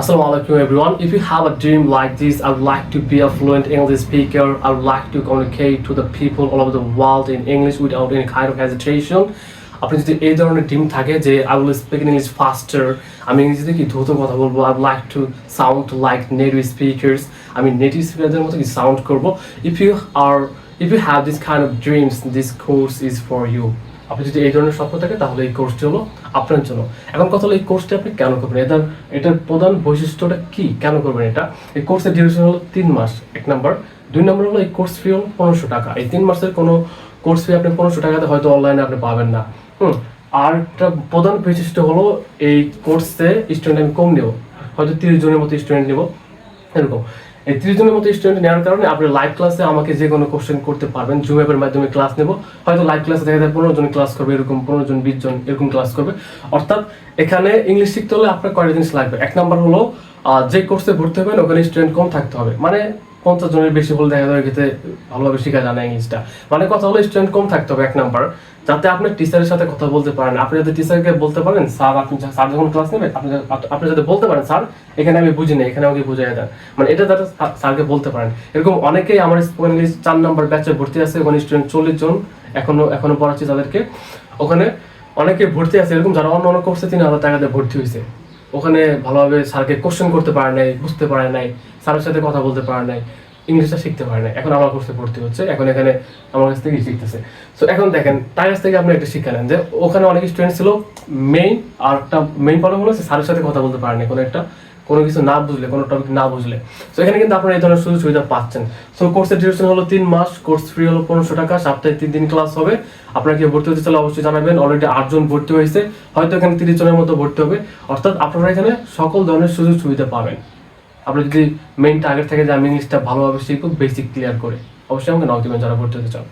Assalamualaikum everyone. If you have a dream like this, I would like to be a fluent English speaker. I would like to communicate to the people all over the world in English without any kind of hesitation. আপনি যদি এই ধরনের dream থাকে যে I will speak in English faster, আমি ইংরেজিতে কি দ্রুত কথা বলবো, I would like to sound like native speakers, আমি নেটিভ স্পিকারদের মতো কি সাউন্ড করব, if you have this kind of dreams, this course is for you. আপনি যদি এই ধরনের স্বপ্ন থাকে তাহলে এই কোর্সটি হলো আপনার জন্য। এখন কথা হলো এই কোর্সটি আপনি কেন করবেন, এটার প্রধান বৈশিষ্ট্যটা কি, কেন করবেন এটা। এই কোর্সের ডিউরেশন হলো 3 মাস, 1 নাম্বার। 2 নাম্বার হলো এই কোর্স ফি হলো 1500 টাকা। এই 3 মাসের কোনো কোর্স ফি আপনি 1500 টাকাতে হয়তো অনলাইনে আপনি পাবেন না। আর একটা প্রধান বৈশিষ্ট্য হলো এই কোর্সে স্টুডেন্ট আমি কম নেব, হয়তো 30 জনের মতো স্টুডেন্ট নেব এরকম। এই 30 জনের মতো স্টুডেন্ট নেওয়ার কারণে আপনি লাইভ ক্লাসে আমাকে যে কোনো কোশ্চেন করতে পারবেন। জুম অ্যাপের মাধ্যমে ক্লাস নেব, হয়তো লাইভ ক্লাসে দেখা যায় 15 জন ক্লাস করবে, এরকম 15 জন 20 জন এরকম ক্লাস করবে। অর্থাৎ এখানে ইংলিশ শিখতে হলে আপনার কয়টা জিনিস লাগবে। 1 নাম্বার হলো যে কোর্সে ভর্তি হবেন ওখানে স্টুডেন্ট কম থাকতে হবে, মানে 50 জনের বেশি হলে দেখা যায় ক্ষেত্রে ভালোভাবে শেখা যায় না ইংলিশটা। মানে কথা হলো স্টুডেন্ট কম থাকতে হবে 1 নাম্বার, যাতে আপনি টিচারের সাথে কথা বলতে পারেন। আপনি যাতে টিচারকে বলতে পারেন স্যার, স্যার যখন ক্লাস নেবেন আপনি যাতে বলতে পারেন স্যার এখানে আমি বুঝি না, এখানে আমাকে বুঝিয়ে দেন, মানে এটা যাতে স্যারকে বলতে পারেন। এরকম অনেকেই আমার স্পোকেন ইংলিশ 4 নাম্বার ব্যাচে ভর্তি আছে, ওখানে স্টুডেন্ট 40 জন এখনো পড়াচ্ছি তাদেরকে। ওখানে অনেকে ভর্তি আছে এরকম যারা অন্য কোর্সে 3000 টাকা দিয়ে ভর্তি হয়েছে, ওখানে ভালোভাবে স্যারকে কোশ্চেন করতে পারে নাই, বুঝতে পারে নাই, স্যারের সাথে কথা বলতে পারে নাই, ইংলিশটা শিখতে পারে না। এখন আমার কোর্সে ভর্তি হচ্ছে, এখন এখানে আমার কাছ থেকে শিখতেছে। সো এখন দেখেন তার কাছ থেকে আপনি একটা শিক্ষা নেন যে ওখানে অনেক স্টুডেন্ট ছিল, আর একটা মেইন প্রবলেম হলো স্যারের সাথে কথা বলতে পারে না, কোনো কিছু না বুঝলে, কোনো টপিক না বুঝলে। সো এখানে কিন্তু আপনারা এই ধরনের সুযোগ সুবিধা পাচ্ছেন। সো কোর্সের ডিউরেশন হলো 3 মাস, কোর্স ফি হলো 1500 টাকা, সপ্তাহে 3 দিন ক্লাস হবে। আপনারা কি ভর্তি হতে চাইলে অবশ্যই জানাবেন। অলরেডি 8 জন ভর্তি হয়েছে, হয়তো এখানে 30 জনের মতো ভর্তি হবে। অর্থাৎ আপনারা এখানে সকল ধরনের সুযোগ সুবিধা পাবেন। আপনি যদি মেইন টার্গেট থাকে যে আমি ইংলিশটা ভালোভাবে শিখবো, বেসিক ক্লিয়ার করে, অবশ্যই আমাকে নক দিবেন যারা ভর্তি হতে চান।